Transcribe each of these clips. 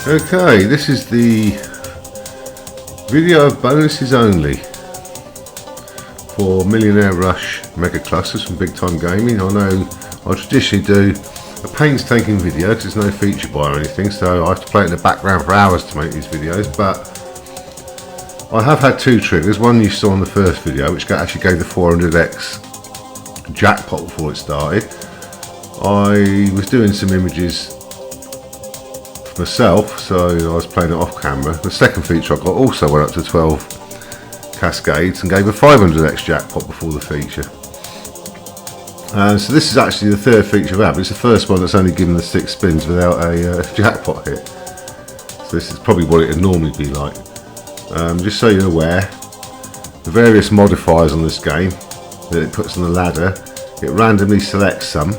Okay, this is the video of bonuses only for Millionaire Rush Megaclusters from Big Time Gaming. I know I traditionally do a painstaking video because there's no feature buy or anything, so I have to play it in the background for hours to make these videos, but I have had two triggers. One you saw in the first video, which actually gave the 400x jackpot before it started. I was doing some images for myself, so I was playing it off camera. The second feature I got also went up to 12 cascades and gave a 500x jackpot before the feature. So this is actually the third feature I've had, but it's the first one that's only given the 6 spins without a jackpot hit. So this is probably what it would normally be like. Just so you're aware, the various modifiers on this game that it puts on the ladder, it randomly selects some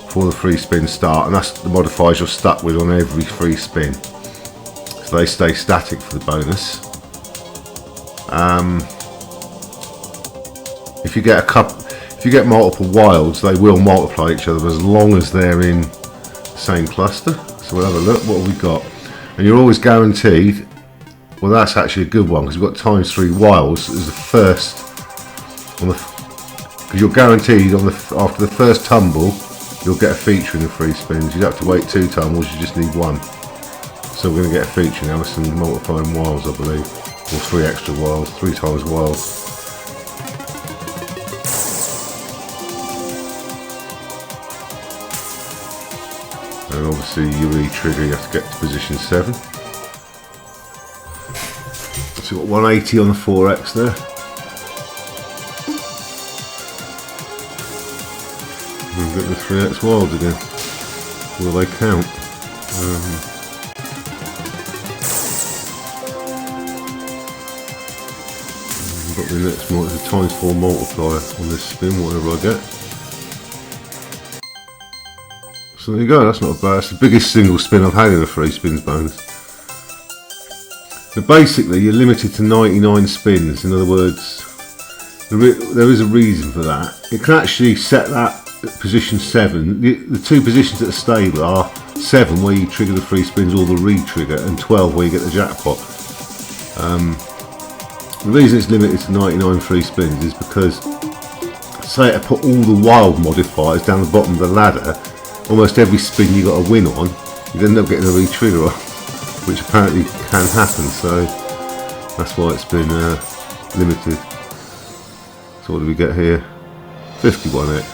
before the free spins start, and that's the modifiers you're stuck with on every free spin. So they stay static for the bonus. If you get multiple wilds, they will multiply each other as long as they're in the same cluster. So we'll have a look. What have we got? And you're always guaranteed. Well, that's actually a good one because we've got ×3 wilds as the first on the. Because you're guaranteed on after the first tumble, you'll get a feature in the free spins. You don't have to wait 2 tumbles. You just need 1. So we're going to get a feature now with some multiplying wilds, I believe, or 3 extra wilds, 3 times wilds. And obviously you re-trigger, you have to get to position 7. So you've got 180 on the 4x there. And get the 3x wilds again. Will they count? I've got the next one, it's a ×4 multiplier on this spin, whatever I get. So there you go, that's not bad. It's the biggest single spin I've had in a free spins bonus. But basically you're limited to 99 spins. In other words, there is a reason for that. It can actually set that at position 7. The 2 positions that are stable are 7 where you trigger the free spins or the re-trigger, and 12 where you get the jackpot. The reason it's limited to 99 free spins is because, say I put all the wild modifiers down the bottom of the ladder, almost every spin you got a win on, you end up getting a re-trigger on, which apparently can happen, so that's why it's been limited. So what do we get here? 51x.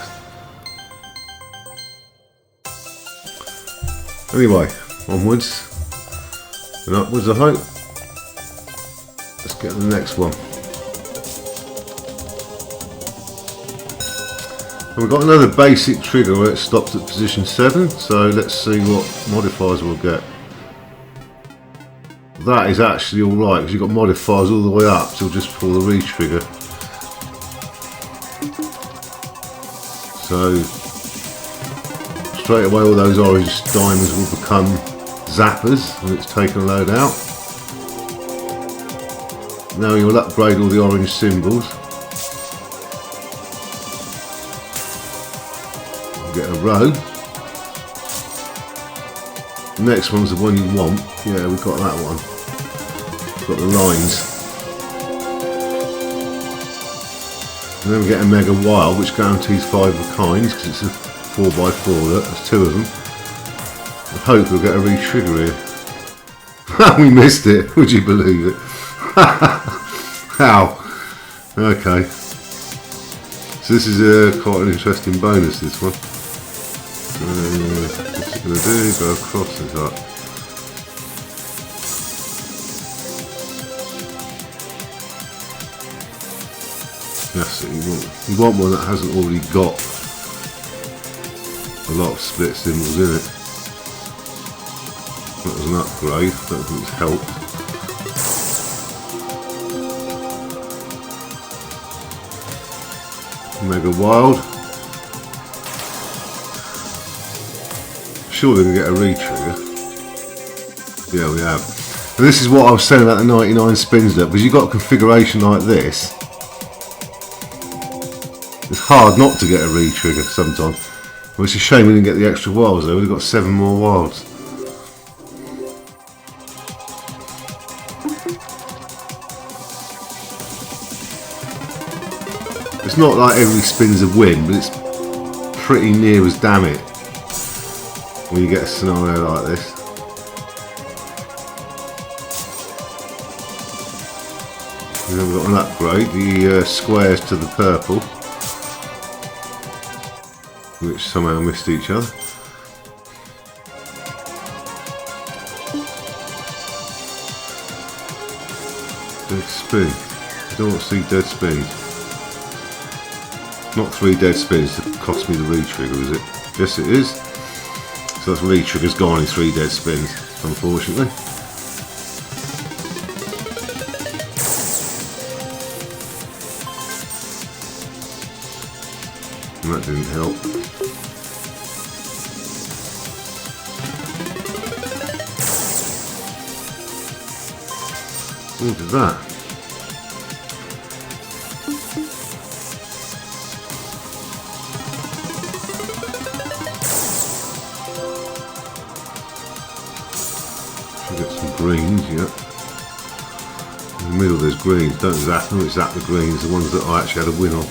Anyway, onwards and upwards, I hope. Let's get to the next one. And we've got another basic trigger where it stops at position 7, so let's see what modifiers we'll get. That is actually alright because you've got modifiers all the way up till just before the re-trigger. So straight away all those orange diamonds will become zappers when it's taken a load out. Now you'll upgrade all the orange symbols. Get a row. The next one's the one you want. Yeah, we've got that one. Got the lines. And then we get a mega wild, which guarantees 5 of a kind because it's a 4x4. Look, there's 2 of them. I hope we'll get a re-trigger here. We missed it. Would you believe it? How? Okay. So this is quite an interesting bonus, this one. What's it going to do? Go across this up. That's it. You want one that hasn't already got a lot of split symbols in it. That was an upgrade. I don't think it's helped. Mega wild. Sure they're going to get a re-trigger. Yeah, we have. And this is what I was saying about the 99 spins there, because you've got a configuration like this. It's hard not to get a re-trigger sometimes. Well, it's a shame we didn't get the extra wilds though. We've got 7 more wilds. It's not like every spin's a win, but it's pretty near as damn it when you get a scenario like this. And then we've got an upgrade, the squares to the purple, which somehow missed each other. Dead speed. I don't want to see dead speed. Not 3 dead spins that cost me the re-trigger, is it? Yes it is. So that's re-trigger's gone in 3 dead spins, unfortunately. And that didn't help. Look at that. Get some greens, yeah. In the middle there's greens, don't zap them, it's zap the greens, the ones that I actually had a win on.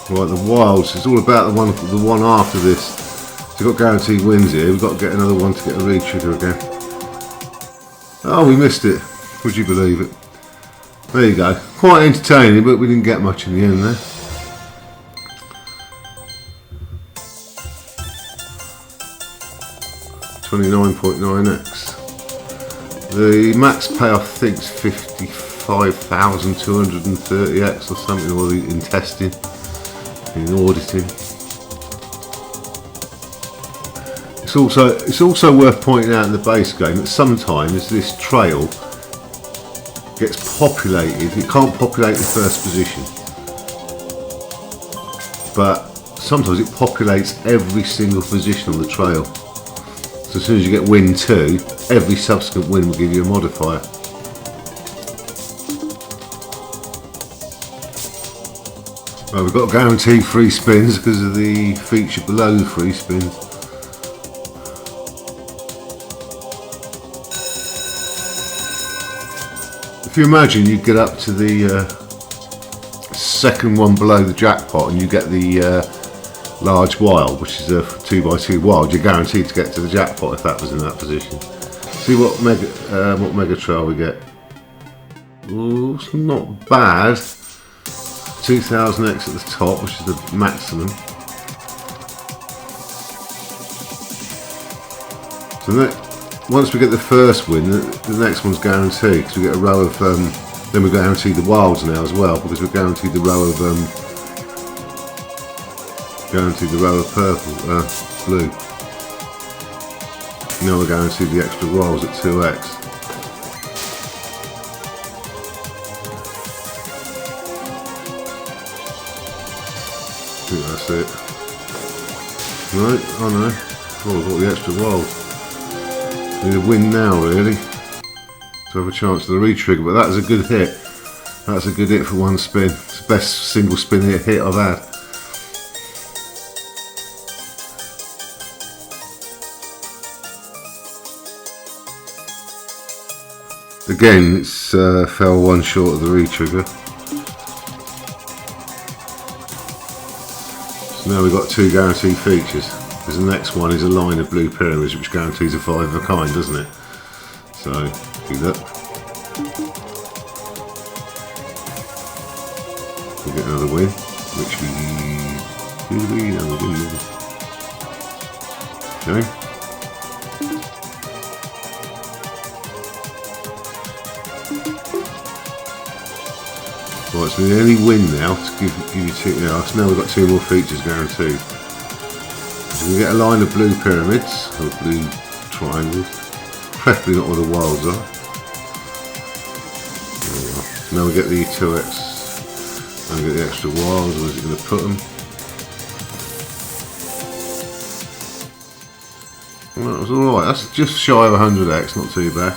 Right, the wilds, it's all about the one after this. So you've got guaranteed wins here, we've got to get another one to get a re-trigger again. Oh, we missed it. Would you believe it? There you go. Quite entertaining, but we didn't get much in the end there. $29.9x. The max payoff, I think, is 55,230x or something, or in testing, in auditing. It's also worth pointing out in the base game that sometimes this trail gets populated. It can't populate the first position, but sometimes it populates every single position on the trail. So as soon as you get win 2, every subsequent win will give you a modifier. Right, we've got guaranteed free spins because of the feature below the free spins. If you imagine you get up to the second one below the jackpot and you get the large wild, which is a 2x2 wild, you're guaranteed to get to the jackpot if that was in that position. See what mega trail we get. Ooh, it's not bad. 2000x at the top, which is the maximum. So once we get the first win, the next one's guaranteed because we get a row of. Then we're guaranteed the wilds now as well because we're guaranteed the row of purple, blue. Now we're guaranteed the extra wilds at 2x. I think that's it. No, oh no. Oh, I've got the extra wilds. Need a win now, really, to have a chance of the re-trigger, but that is a good hit. That's a good hit for one spin. It's the best single spin hit I've had. Again, it's fell one short of the re-trigger. So now we've got 2 guaranteed features. Because the next one is a line of blue pyramids, which guarantees a 5 of a kind, doesn't it? So, do that. We'll get another win, which we didn't. Okay. Right, so we only win now to give you 2. So now we've got 2 more features guaranteed. So we get a line of blue pyramids, or blue triangles, preferably not where the wilds are. Now we get the 2x, and we get the extra wilds. Where's it going to put them? Well, that was alright, that's just shy of 100x, not too bad.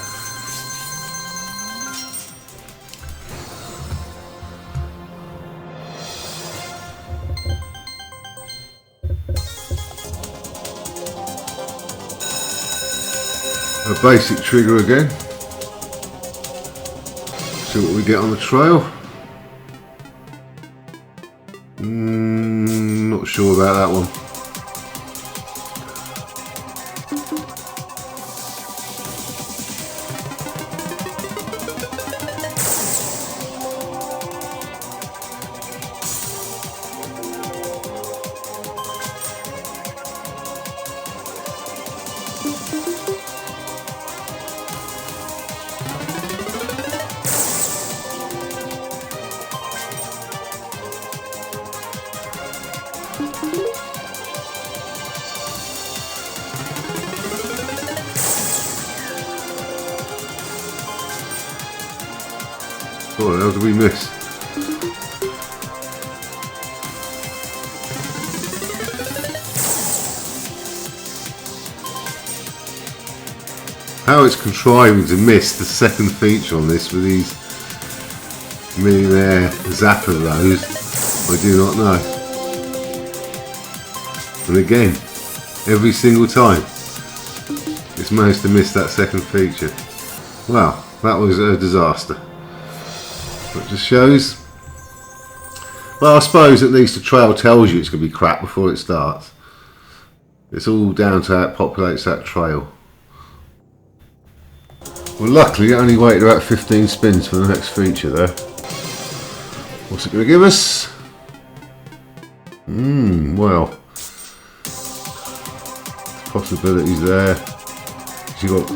a basic trigger again. See what we get on the trail. Not sure about that one. What the hell did we miss? How it's contriving to miss the second feature on this with these Millionaire zapper rows, I do not know. And again, every single time, it's managed to miss that second feature. Wow, that was a disaster. It just shows, well, I suppose at least the trail tells you it's going to be crap before it starts. It's all down to how it populates that trail. Well, luckily it only waited about 15 spins for the next feature though. What's it going to give us? Well, possibilities there. You got,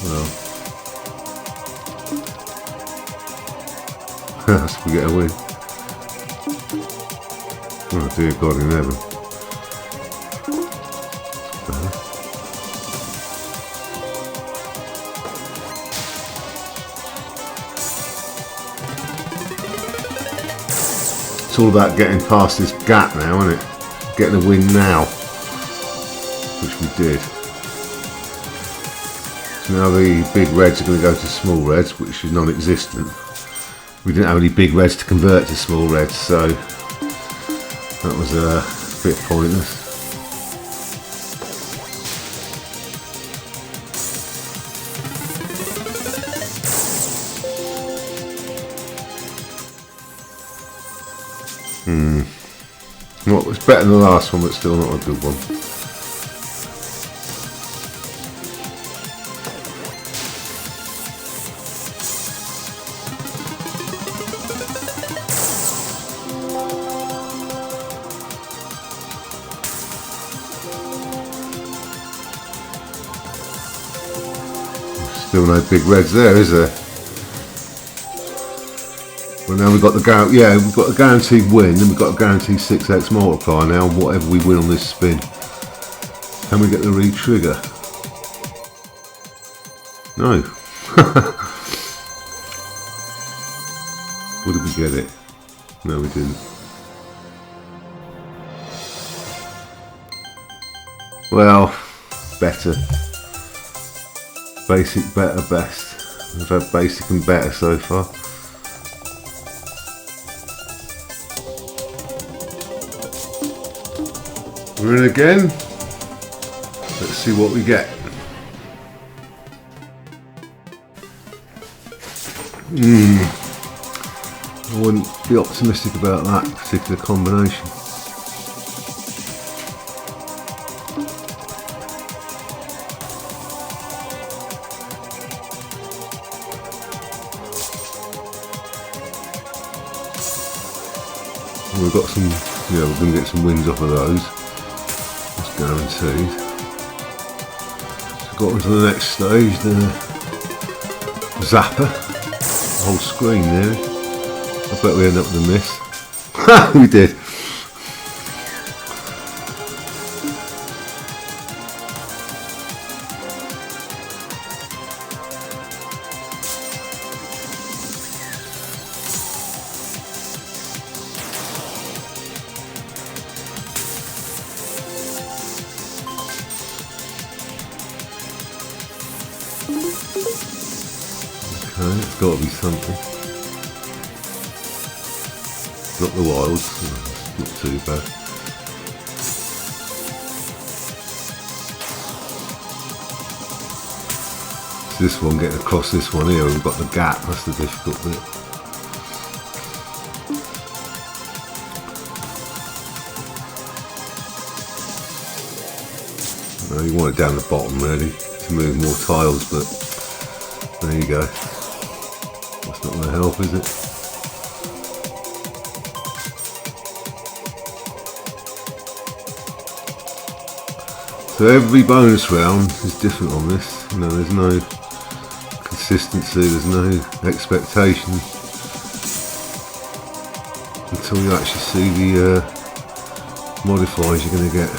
well, we get a win. Oh dear God in heaven. It's all about getting past this gap now, isn't it? Getting a win now. Which we did. So now the big reds are going to go to small reds, which is non-existent. We didn't have any big reds to convert to small reds, so that was a bit pointless. Well, it's better than the last one, but still not a good one. Still no big reds there, is there? Well, now we've got the we've got a guaranteed win, and we've got a guaranteed 6x multiplier now on whatever we win on this spin. Can we get the re-trigger? No. Or did we get it? No, we didn't. Well, better. Basic, better, best. We've had basic and better so far. We're in again. Let's see what we get. I wouldn't be optimistic about that particular combination. We've got some, we're going to get some wins off of those. That's guaranteed. So got on to the next stage, the zapper. Whole screen there. I bet we end up with a miss. We did. Okay, it's got to be something. Not the wilds, not too bad. It's this one, getting across this one here, we've got the gap, that's the difficult bit. No, you want it down the bottom really, to move more tiles, but there you go. That's not going to help, is it? So every bonus round is different on this. You know, there's no consistency, there's no expectation until you actually see the modifiers you're going to get.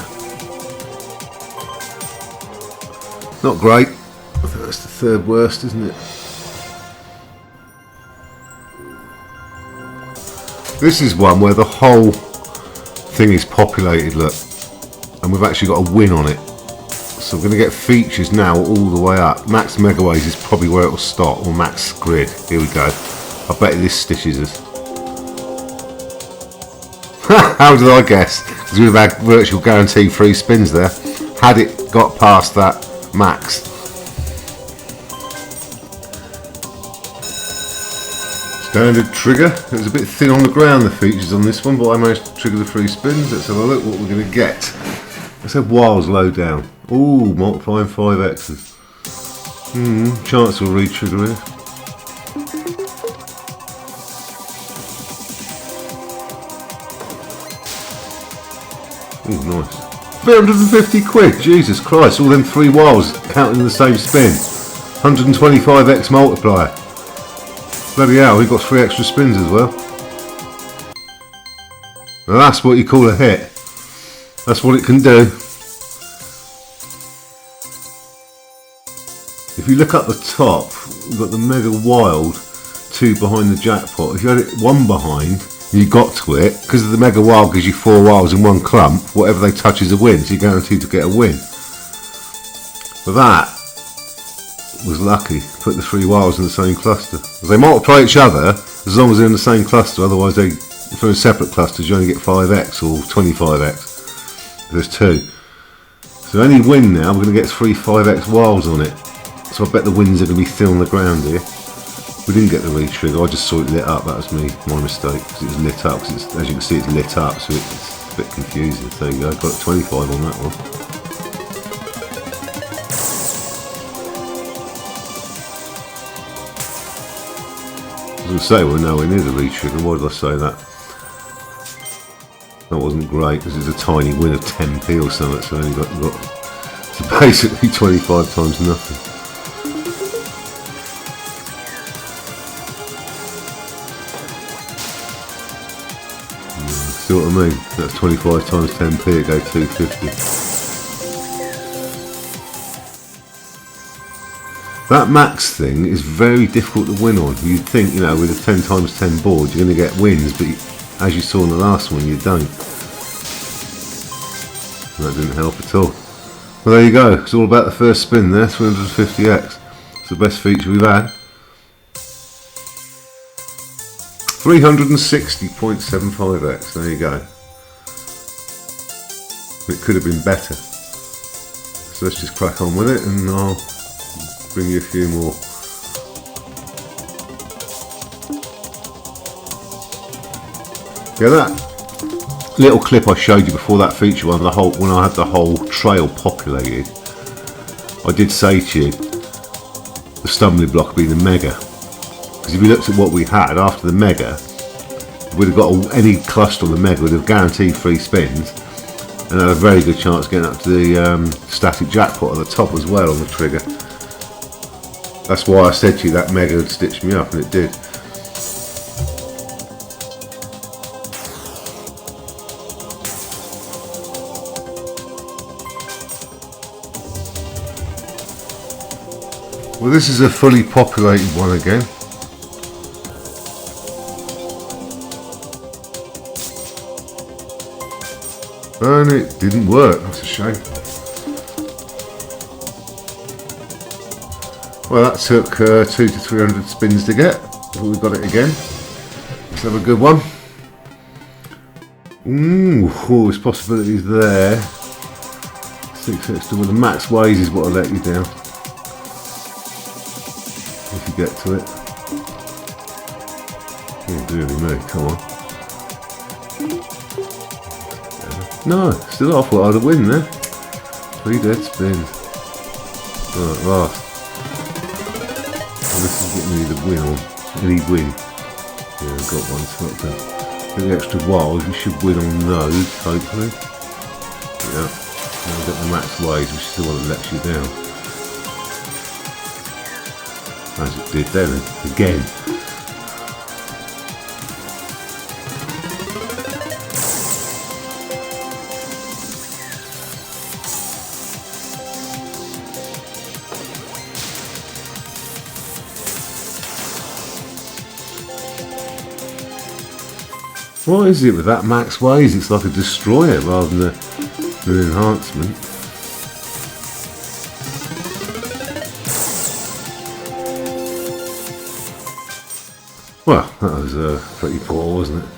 Not great. I think that's the third worst, isn't it? This is one where the whole thing is populated, look, and we've actually got a win on it. So we're going to get features now all the way up. Max Megaways is probably where it will start, or max grid. Here we go. I bet this stitches us. How did I guess? Because we've had virtual guarantee free spins there. Had it got past that max. Standard trigger. It was a bit thin on the ground, the features on this one, but I managed to trigger the free spins. Let's have a look what we're going to get. Let's have wilds low down. Ooh, multiplying 5x's. Chance will re-trigger here. Ooh, nice. 350 quid, Jesus Christ, all them 3 wilds counting in the same spin. 125x multiplier. Bloody hell, we've got 3 extra spins as well. Now that's what you call a hit. That's what it can do. If you look up the top, we've got the Mega Wild, 2 behind the Jackpot. If you had it 1 behind, you got to it, because the Mega Wild gives you 4 wilds in 1 clump, whatever they touch is a win, so you're guaranteed to get a win. But that was lucky, put the 3 wilds in the same cluster. They multiply each other as long as they're in the same cluster, otherwise they, if they're in separate clusters, you only get 5x or 25x. There's 2. So any win now, we're going to get 3 5x wilds on it. So I bet the wins are going to be thin on the ground here. We didn't get the re-trigger, I just saw it lit up, that was me, my mistake, because it was lit up, because as you can see it's lit up, so it's a bit confusing. So there you go, got 25 on that one. I was going to say we're nowhere near the re-trigger, why did I say that? That wasn't great, because it's a tiny win of 10p or something, so I only got so basically 25 times nothing. See what I mean? That's 25 times 10p, it goes 250. That max thing is very difficult to win on. You'd think, you know, with a 10 times 10 board, you're going to get wins, but as you saw in the last one, you don't. That didn't help at all. Well, there you go. It's all about the first spin there, 350x. It's the best feature we've had. 360.75x, there you go. It could have been better. So let's just crack on with it and I'll bring you a few more. Yeah, that little clip I showed you before that feature one, when I had the whole trail populated, I did say to you the stumbling block would be the Mega. Because if you looked at what we had after the Mega, we'd have got any cluster on the Mega, would have guaranteed 3 spins and had a very good chance of getting up to the static Jackpot at the top as well on the trigger. That's why I said to you that Mega would stitch me up, and it did. Well, this is a fully populated one again. And it didn't work, that's a shame. Well, that took 200 to 300 spins to get, but we got it again. Let's have a good one. Ooh, there's possibilities there. 6 extra with the max ways is what will let you down. get to it. Oh, dearie me, come on. No, still off. What I'd win there. 3 dead spins. Right, last. Well, this is getting me the win on. Any win. Yeah, I've got one. So get the extra wilds. We should win on those, hopefully. Yeah. Now we've got the max ways, which is the one that lets you down. As it did then, again. What is it with that max ways? It's like a destroyer rather than an enhancement. Well, that was pretty poor, wasn't it?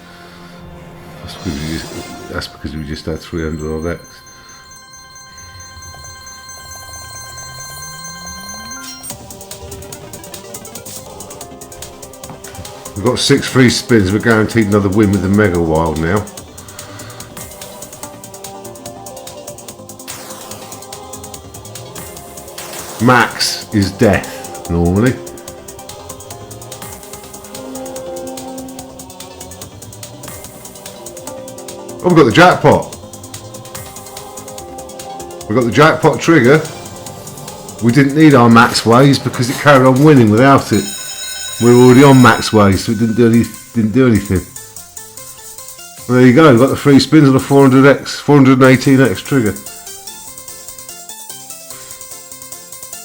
That's because we just had 300 of X. We've got 6 free spins. We're guaranteed another win with the Mega Wild now. Max is death normally. Oh, we've got the jackpot. We've got the jackpot trigger. We didn't need our max ways because it carried on winning without it. We're already on max ways, so it didn't do anything. Well, there you go. We've got the free spins on the 400x, 418x trigger.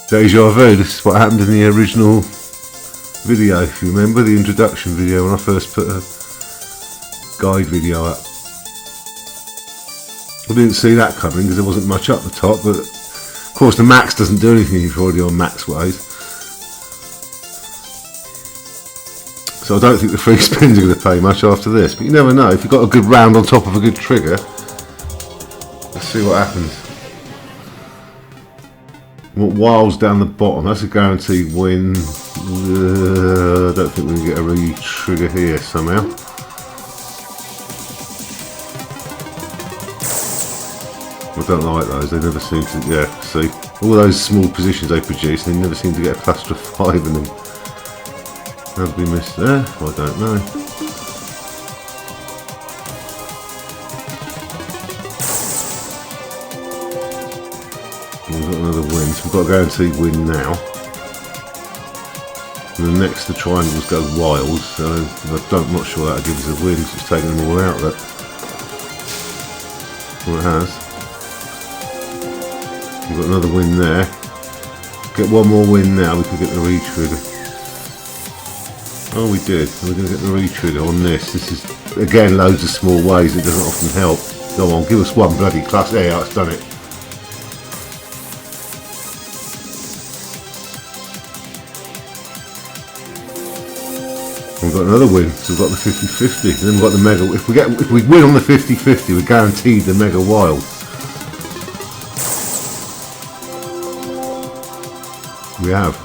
Deja vu. This is what happened in the original video. If you remember the introduction video when I first put a guide video up. I didn't see that coming because there wasn't much up the top, but of course the max doesn't do anything if you're already on max ways. So I don't think the free spins are going to pay much after this, but you never know. If you've got a good round on top of a good trigger, let's see what happens. What wilds down the bottom? That's a guaranteed win. I don't think we can get a re-trigger here somehow. I don't like those, they never seem to, yeah, see, all those small positions they produce, they never seem to get a cluster of 5 in them. How did we miss there? I don't know. We've got another win, so we've got a guaranteed win now. And then next the triangles go wild, so I'm not sure that'll give us a win, because it's taking them all out. Well, it has. We've got another win there. Get one more win now, we could get the re-trigger. Oh, we did. We're going to get the re-trigger on this. This is, again, loads of small ways. It doesn't often help. Go on, give us one bloody cluster. There you are, it's done it. We've got another win. So we've got the 50-50. And then we've got the mega. If we win on the 50-50, we're guaranteed the mega wild. We have.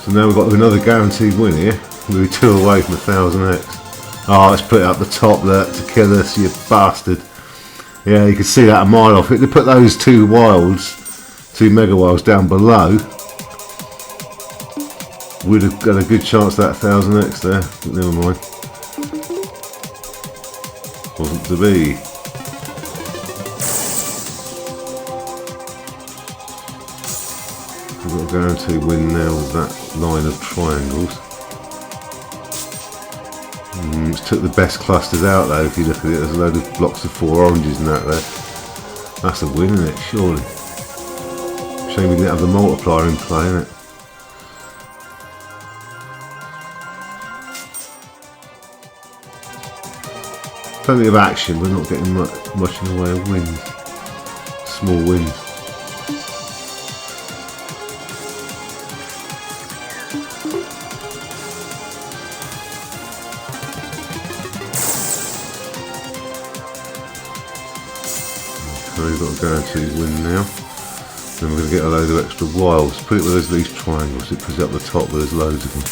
So now we've got another guaranteed win here. We're 2 away from 1000x. Oh, let's put it up the top there to kill us, you bastard. Yeah, you can see that a mile off. If they put those 2 wilds, 2 mega wilds down below, we'd have got a good chance at that 1000x there. But never mind. Wasn't to be. We've got a guaranteed win now with that line of triangles. It's took the best clusters out though. If you look at it, there's a load of blocks of 4 oranges and that there. That's a win, isn't it? Surely. Shame we didn't have the multiplier in play, isn't it? Plenty of action, we're not getting much in the way of wins. Small wins. So we've got a guaranteed win now. Then we're going to get a load of extra wilds. Put it where there's these triangles. It puts it up the top where there's loads of them.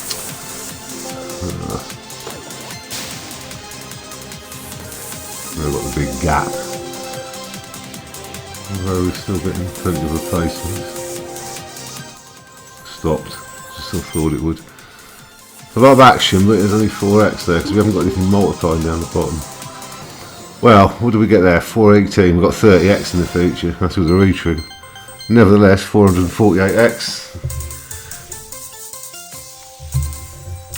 We've got the big gap. Although we're still getting plenty of replacements. Stopped. Just still thought it would. A lot of action, but there's only 4x there because we haven't got anything multiplying down the bottom. Well, what do we get there? 418. We've got 30x in the future. That's with the retrig. Nevertheless, 448x.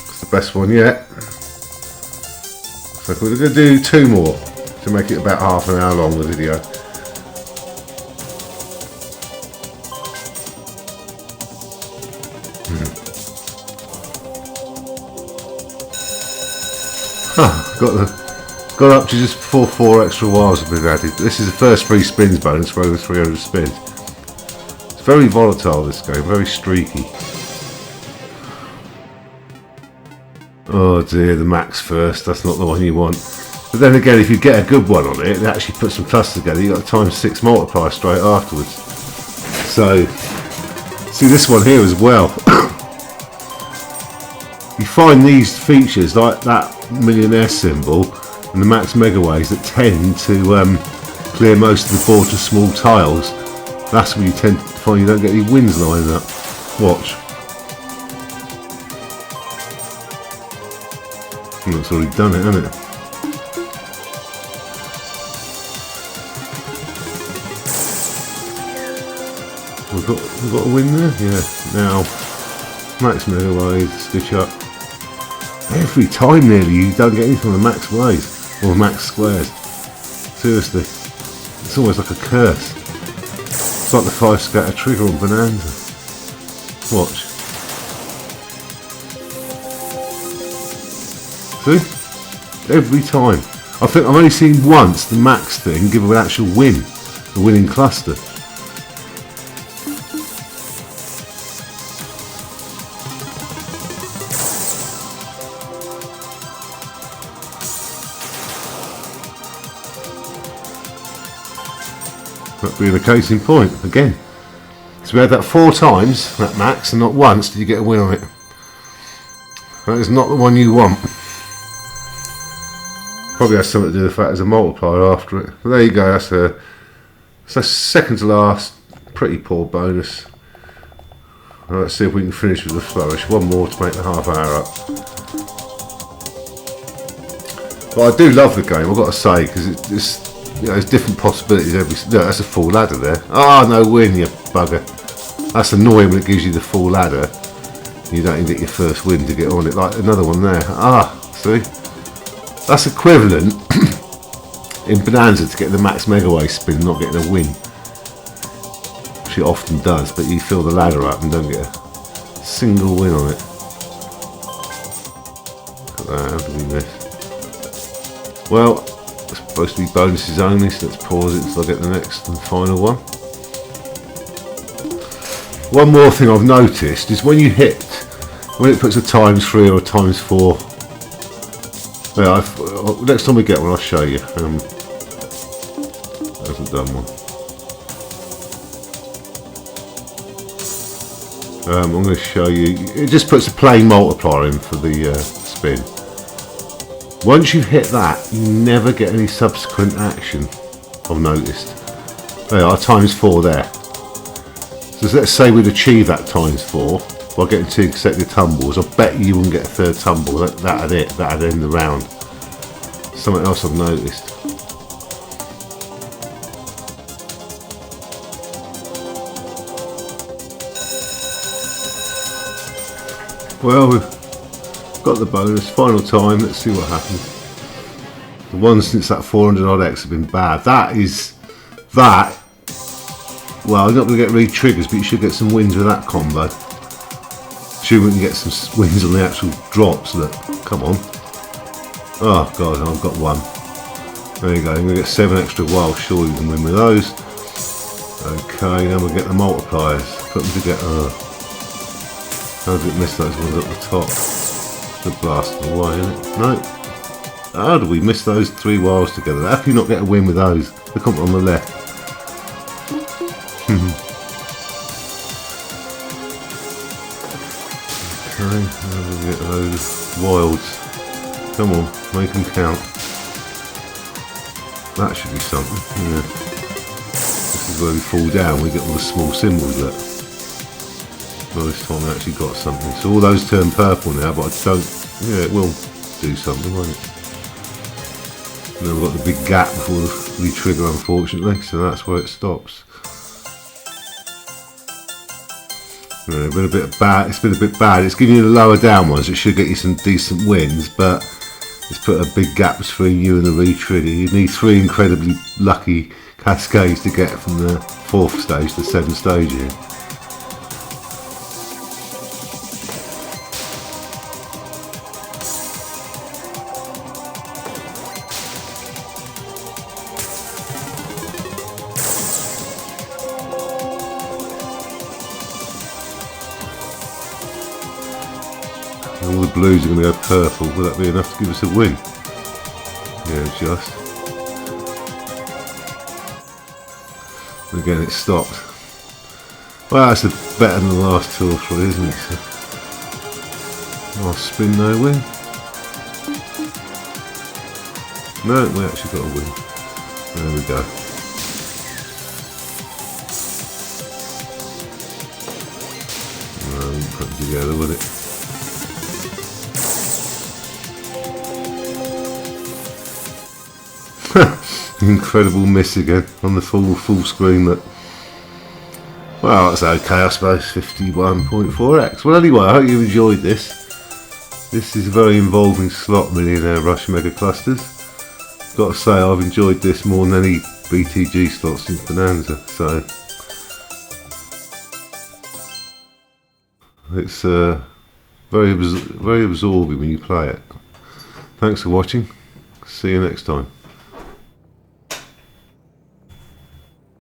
It's the best one yet. So we're going to do 2 more to make it about half an hour long, the video. Got up to just before 4 extra wilds have been added. This is the first 3 spins bonus for over 300 spins. It's very volatile, this game, very streaky. Oh dear, the max first, that's not the one you want. But then again, if you get a good one on it, actually put some plus together, you got a ×6 multiplier straight afterwards. So, see this one here as well. You find these features like that Millionaire symbol and the max megaways that tend to clear most of the board to small tiles. That's where you tend to find you don't get any wins lined up. Watch. That's already done it, hasn't it? We've got a win there? Yeah. Now, max megaways, stitch up. Every time nearly you don't get anything on the max ways or max squares. Seriously, it's almost like a curse. It's like the 5 scatter trigger on Bonanza. Watch. See? Every time. I think I've only seen once the max thing give an actual win, a winning cluster. That being the case in point again. So we had that 4 times, that max, and not once did you get a win on it. That is not the one you want. Probably has something to do with the fact there's a multiplier after it. But there you go, that's a second to last, pretty poor bonus. Let's see if we can finish with a flourish. One more to make the half hour up. But I do love the game, I've got to say, because it's you know, there's different possibilities every. No, that's a full ladder there. Ah, oh, no win, you bugger. That's annoying when it gives you the full ladder. You don't even get your first win to get on it. Like another one there. Ah, see? That's equivalent in Bonanza to get the max megaway spin, not getting a win. Which it often does, but you fill the ladder up and don't get a single win on it. Look at that, how did we miss? Well, it's supposed to be bonuses only, so let's pause it until I get the next and final one. One more thing I've noticed is when you hit, when it puts a ×3 or a ×4. Yeah, next time we get one, I'll show you. Hasn't done one. I'm going to show you. It just puts a plain multiplier in for the spin. Once you've hit that, you never get any subsequent action, I've noticed. There are ×4 there. So let's say we'd achieve that ×4 by getting 2 consecutive tumbles. I bet you wouldn't get a third tumble. That'd it. That'd end the round. Something else I've noticed. Well, we've got the bonus. Final time. Let's see what happens. The ones since that 400 odd X have been bad. That. Well, you're not going to get re-triggers, but you should get some wins with that combo. Sure, we can get some wins on the actual drops. Look, come on. Oh god, I've got one. There you go. I'm going to get 7 extra wilds. Surely we can win with those. Okay, then we'll get the multipliers. Put them together. How did it miss those ones at the top? The blast them away, isn't it? No. How do we miss those 3 wilds together? How can you not get a win with those? Look on the left. Okay, now we'll get those wilds. Come on, make them count. That should be something, yeah. This is where we fall down, we get all the small symbols there. Well, this time we actually got something. So all those turn purple now, but I don't, yeah, it will do something, won't it? And then we've got the big gap before we trigger, unfortunately, so that's where it stops. Yeah, it's been a bit bad. It's giving you the lower down ones. It should get you some decent wins, but it's put a big gap between you and the re-trigger. You need 3 incredibly lucky cascades to get from the 4th stage to 7th stage here. And all the blues are going to go purple. Will that be enough to give us a win? Yeah, just. And again, it stopped. Well, that's better than the last 2 or 3, isn't it? So, last spin, no win. No, we actually got a win. There we go. No, we didn't put them together, would it? Incredible miss again on the full screen. That, well, that's okay, I suppose. 51.4x. Well, anyway, I hope you enjoyed this. This is a very involving slot, Millionaire Rush Megaclusters. Got to say, I've enjoyed this more than any BTG slot since Bonanza. So it's very absorbing when you play it. Thanks for watching. See you next time.